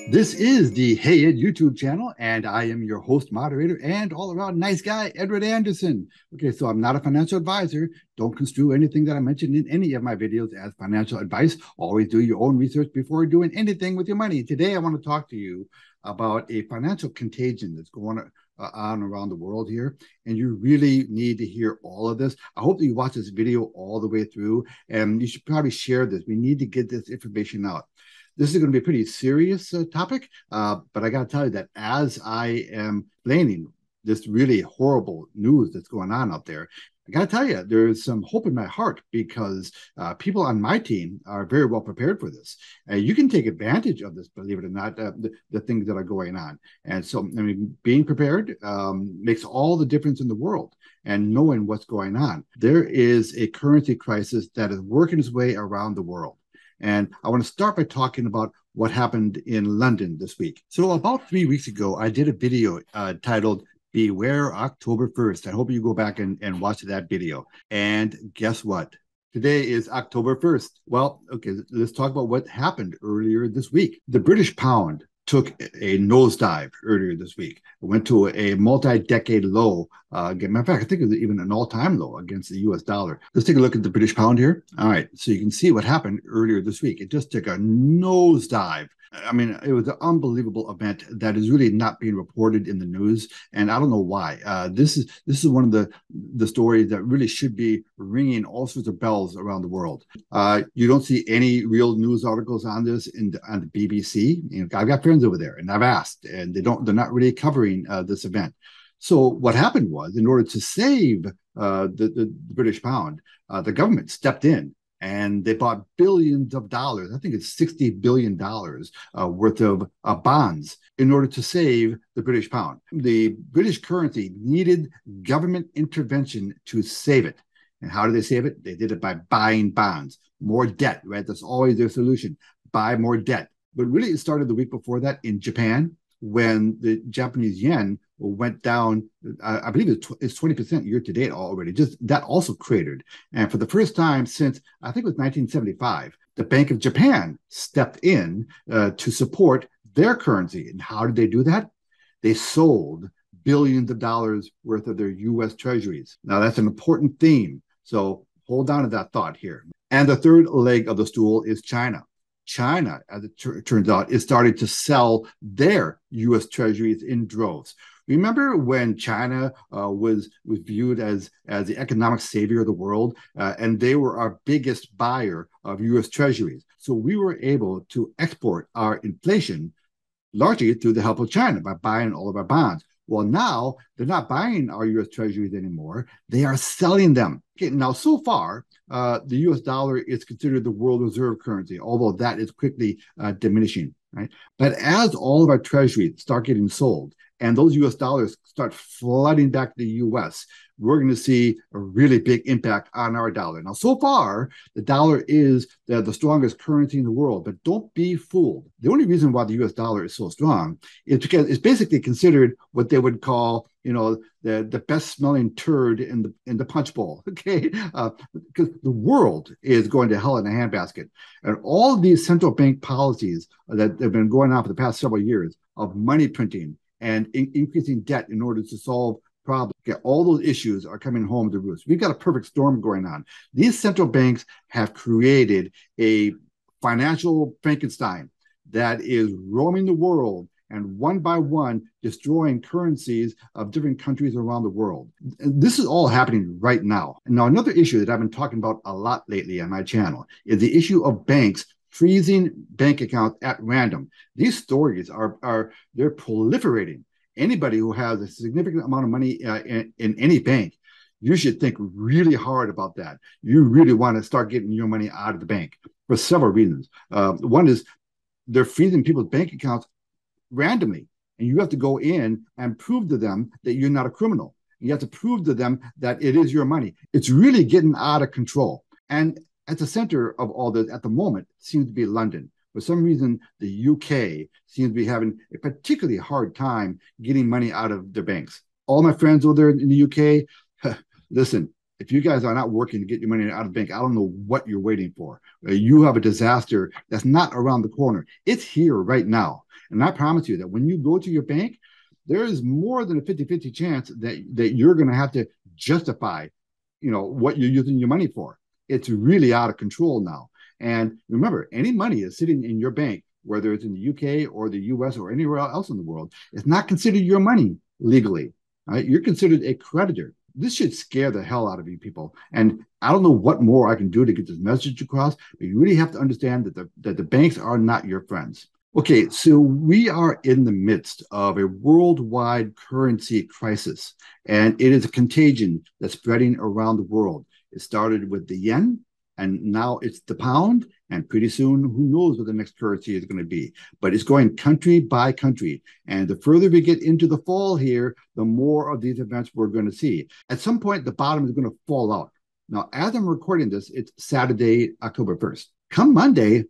This is the Hey Ed YouTube channel, and I am your host, moderator, and all-around nice guy, Edward Anderson. Okay, so I'm not a financial advisor. Don't construe anything that I mentioned in any of my videos as financial advice. Always do your own research before doing anything with your money. Today, I want to talk to you about a financial contagion that's going on around the world here, and you really need to hear all of this. I hope that you watch this video all the way through, and you should probably share this. We need to get this information out. This is going to be a pretty serious topic, but I got to tell you that as I am explaining this really horrible news that's going on out there, I got to tell you, there's some hope in my heart because people on my team are very well prepared for this. You can take advantage of this, believe it or not, the things that are going on. And so, I mean, being prepared makes all the difference in the world and knowing what's going on. There is a currency crisis that is working its way around the world. And I want to start by talking about what happened in London this week. So about 3 weeks ago, I did a video titled Beware October 1st. I hope you go back and watch that video. And guess what? Today is October 1st. Well, okay, let's talk about what happened earlier this week. The British pound took a nosedive earlier this week. It went to a multi-decade low. Matter of fact, I think it was even an all-time low against the US dollar. Let's take a look at the British pound here. All right, so you can see what happened earlier this week. It just took a nosedive. I mean, it was an unbelievable event that is really not being reported in the news, and I don't know why. This is one of the stories that really should be ringing all sorts of bells around the world. You don't see any real news articles on this on the BBC. You know, I've got friends over there, and I've asked, and they're not really covering this event. So what happened was, in order to save the British pound, the government stepped in and they bought billions of dollars. I think it's $60 billion worth of bonds in order to save the British pound. The British currency needed government intervention to save it. And how did they save it? They did it by buying bonds, more debt, right? That's always their solution, buy more debt. But really, it started the week before that in Japan, when the Japanese yen went down, I believe it's 20% year to date already. Just that also cratered. And for the first time since, I think it was 1975, the Bank of Japan stepped in to support their currency. And how did they do that? They sold billions of dollars worth of their US treasuries. Now, that's an important theme. So hold on to that thought here. And the third leg of the stool is China. China, as it turns out, is starting to sell their U.S. treasuries in droves. Remember when China was viewed as the economic savior of the world, and they were our biggest buyer of U.S. treasuries. So we were able to export our inflation largely through the help of China by buying all of our bonds. Well, now they're not buying our U.S. treasuries anymore. They are selling them. Okay, now, so far, the U.S. dollar is considered the world reserve currency, although that is quickly diminishing, right? But as all of our treasuries start getting sold and those U.S. dollars start flooding back to the U.S., we're going to see a really big impact on our dollar. Now, so far, the dollar is the strongest currency in the world, but don't be fooled. The only reason why the U.S. dollar is so strong is because it's basically considered what they would call, you know, the best smelling turd in the punch bowl. Okay, because the world is going to hell in a handbasket, and all of these central bank policies that have been going on for the past several years of money printing and increasing debt in order to solve problems. Okay, all those issues are coming home to roost. We've got a perfect storm going on. These central banks have created a financial Frankenstein that is roaming the world and one by one destroying currencies of different countries around the world. And this is all happening right now. And now, another issue that I've been talking about a lot lately on my channel is the issue of banks freezing bank accounts at random. These stories they're proliferating. Anybody who has a significant amount of money in any bank, you should think really hard about that. You really want to start getting your money out of the bank for several reasons. One is they're freezing people's bank accounts randomly, and you have to go in and prove to them that you're not a criminal. You have to prove to them that it is your money. It's really getting out of control. And at the center of all this at the moment seems to be London. For some reason, the UK seems to be having a particularly hard time getting money out of their banks. All my friends over there in the UK, listen, if you guys are not working to get your money out of the bank, I don't know what you're waiting for. You have a disaster that's not around the corner. It's here right now. And I promise you that when you go to your bank, there is more than a 50-50 chance that you're going to have to justify, what you're using your money for. It's really out of control now. And remember, any money is sitting in your bank, whether it's in the UK or the US or anywhere else in the world, it's not considered your money legally. Right? You're considered a creditor. This should scare the hell out of you people. And I don't know what more I can do to get this message across, but you really have to understand that the banks are not your friends. Okay, so we are in the midst of a worldwide currency crisis, and it is a contagion that's spreading around the world. It started with the yen, and now it's the pound, and pretty soon, who knows what the next currency is going to be. But it's going country by country. And the further we get into the fall here, the more of these events we're going to see. At some point, the bottom is going to fall out. Now, as I'm recording this, it's Saturday, October 1st. Come Monday,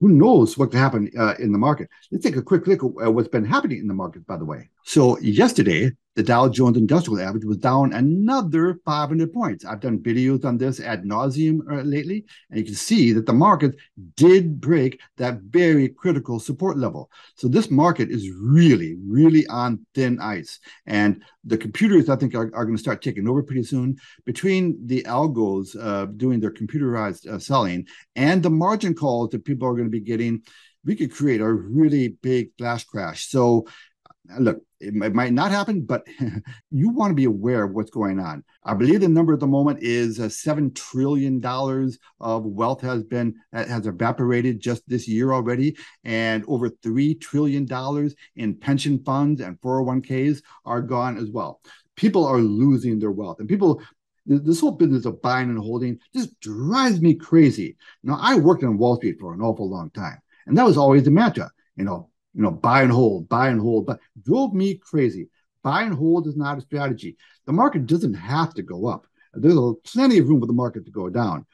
who knows what could happen in the market. Let's take a quick look at what's been happening in the market, by the way. So yesterday, the Dow Jones Industrial Average was down another 500 points. I've done videos on this ad nauseum lately, and you can see that the market did break that very critical support level. So this market is really, really on thin ice. And the computers, I think, are going to start taking over pretty soon. Between the algos doing their computerized selling and the margin calls that people are going to be getting, we could create a really big flash crash. So look, it might not happen, but you want to be aware of what's going on. I believe the number at the moment is $7 trillion of wealth has evaporated just this year already, and over $3 trillion in pension funds and 401ks are gone as well. People are losing their wealth, and this whole business of buying and holding just drives me crazy. Now, I worked on Wall Street for an awful long time, and that was always the mantra, buy and hold, but drove me crazy. Buy and hold is not a strategy. The market doesn't have to go up. There's plenty of room for the market to go down.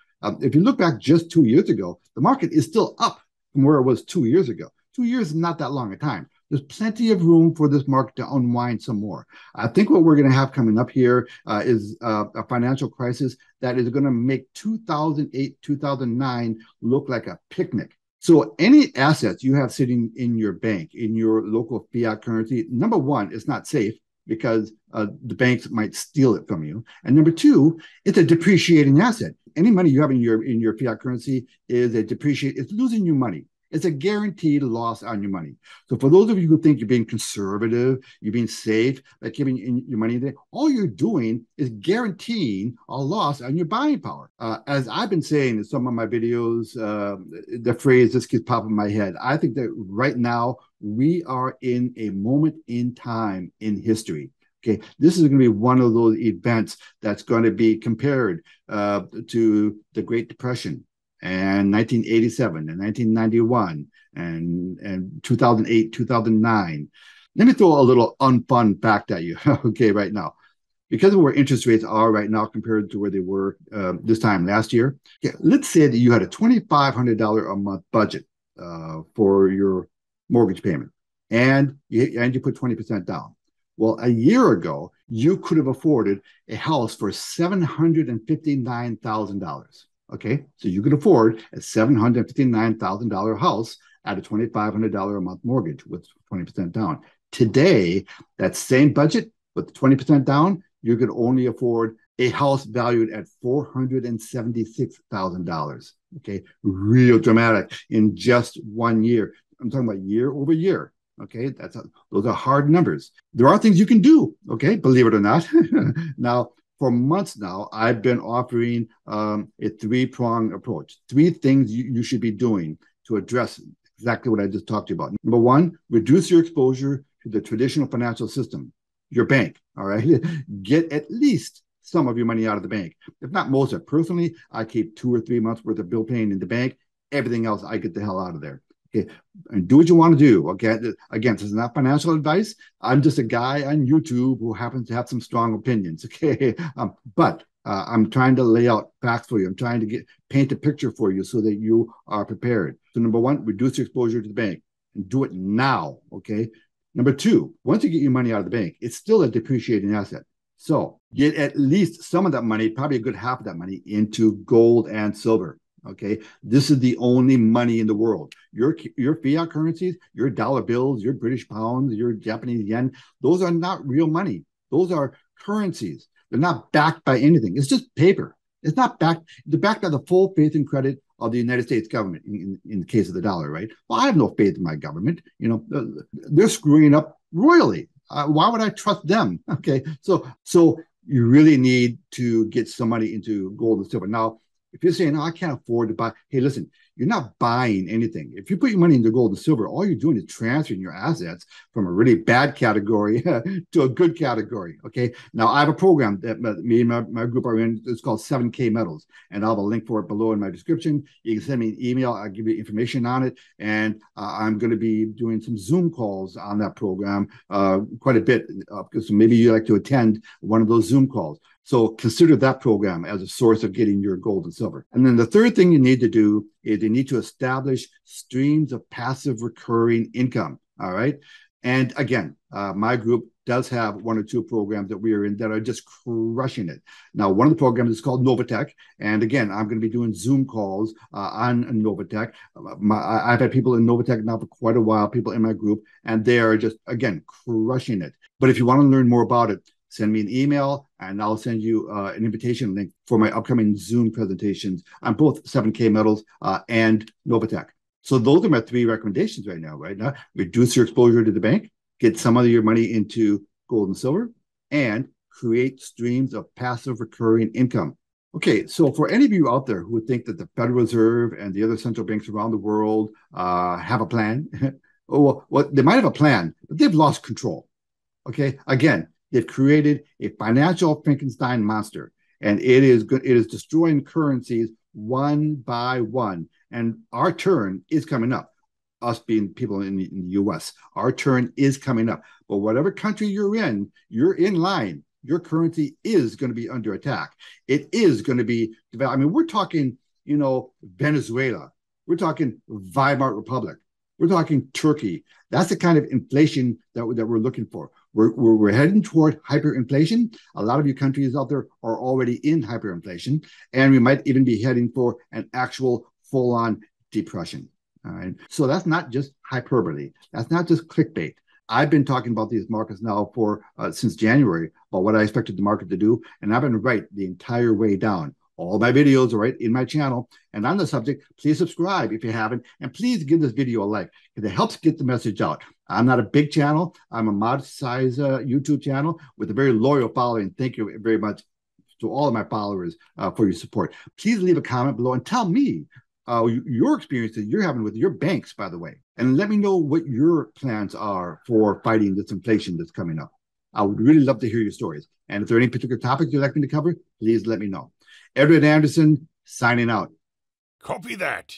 If you look back just 2 years ago, the market is still up from where it was 2 years ago. 2 years is not that long a time. There's plenty of room for this market to unwind some more. I think what we're going to have coming up here is a financial crisis that is going to make 2008, 2009 look like a picnic. So any assets you have sitting in your bank, in your local fiat currency, number one, it's not safe because the banks might steal it from you. And number two, it's a depreciating asset. Any money you have in your fiat currency it's losing you money. It's a guaranteed loss on your money. So for those of you who think you're being conservative, you're being safe, like giving your money there, all you're doing is guaranteeing a loss on your buying power. As I've been saying in some of my videos, the phrase just keeps popping in my head. I think that right now we are in a moment in time in history. Okay, this is going to be one of those events that's going to be compared to the Great Depression, and 1987 and 1991 and 2008, 2009. Let me throw a little unfun fact at you, okay, right now. Because of where interest rates are right now compared to where they were this time last year, let's say that you had a $2,500 a month budget for your mortgage payment, and you put 20% down. Well, a year ago, you could have afforded a house for $759,000. Okay, so you could afford a $759,000 house at a $2,500 a month mortgage with 20% down. Today, that same budget with 20% down, you could only afford a house valued at $476,000. Okay, real dramatic in just 1 year. I'm talking about year over year. Okay, those are hard numbers. There are things you can do. Okay, believe it or not. Now, for months now, I've been offering a three-pronged approach. Three things you should be doing to address exactly what I just talked to you about. Number one, reduce your exposure to the traditional financial system, your bank, all right? Get at least some of your money out of the bank. If not most of it. Personally, I keep 2 or 3 months worth of bill paying in the bank. Everything else, I get the hell out of there. Okay, and do what you want to do. Okay, again, this is not financial advice. I'm just a guy on YouTube who happens to have some strong opinions. Okay, but I'm trying to lay out facts for you. I'm trying to paint a picture for you so that you are prepared. So number one, reduce your exposure to the bank and do it now. Okay. Number two, once you get your money out of the bank, it's still a depreciating asset. So get at least some of that money, probably a good half of that money, into gold and silver. Okay, this is the only money in the world. Your fiat currencies, your dollar bills, your British pounds, your Japanese yen, those are not real money. Those are currencies. They're not backed by anything. It's just paper. It's not backed. They're backed by the full faith and credit of the United States government in the case of the dollar, right? Well, I have no faith in my government. You know, they're screwing up royally. Why would I trust them? Okay, so you really need to get some money into gold and silver. Now, if you're saying, "Oh, I can't afford to buy," hey, listen, you're not buying anything. If you put your money into gold and silver, all you're doing is transferring your assets from a really bad category to a good category. Okay. Now, I have a program that me and my group are in. It's called 7K Metals, and I'll have a link for it below in my description. You can send me an email. I'll give you information on it. And I'm going to be doing some Zoom calls on that program quite a bit, because maybe you like to attend one of those Zoom calls. So consider that program as a source of getting your gold and silver. And then the third thing you need to do is you need to establish streams of passive recurring income. All right. And again, my group does have one or two programs that we are in that are just crushing it. Now, one of the programs is called Novatech. And again, I'm going to be doing Zoom calls on Novatech. I've had people in Novatech now for quite a while, people in my group, and they are just, again, crushing it. But if you want to learn more about it, send me an email and I'll send you an invitation link for my upcoming Zoom presentations on both 7K Metals and Novatech. So those are my three recommendations right now. Right now, reduce your exposure to the bank, get some of your money into gold and silver, and create streams of passive recurring income. Okay, so for any of you out there who think that the Federal Reserve and the other central banks around the world have a plan, well, they might have a plan, but they've lost control. Okay, again, they've created a financial Frankenstein monster, and it is destroying currencies one by one. And our turn is coming up. Us being people in the U.S., our turn is coming up. But whatever country you're in line. Your currency is going to be under attack. It is going to be. I mean, we're talking, Venezuela. We're talking Weimar Republic. We're talking Turkey. That's the kind of inflation that we're looking for. We're heading toward hyperinflation. A lot of you countries out there are already in hyperinflation, and we might even be heading for an actual full-on depression. All right. So that's not just hyperbole. That's not just clickbait. I've been talking about these markets now for since January about what I expected the market to do, and I've been right the entire way down. All my videos are right in my channel. And on the subject, please subscribe if you haven't. And please give this video a like, because it helps get the message out. I'm not a big channel. I'm a modest size YouTube channel with a very loyal following. Thank you very much to all of my followers for your support. Please leave a comment below and tell me your experience that you're having with your banks, by the way. And let me know what your plans are for fighting this inflation that's coming up. I would really love to hear your stories. And if there are any particular topics you'd like me to cover, please let me know. Edward Anderson, signing out. Copy that.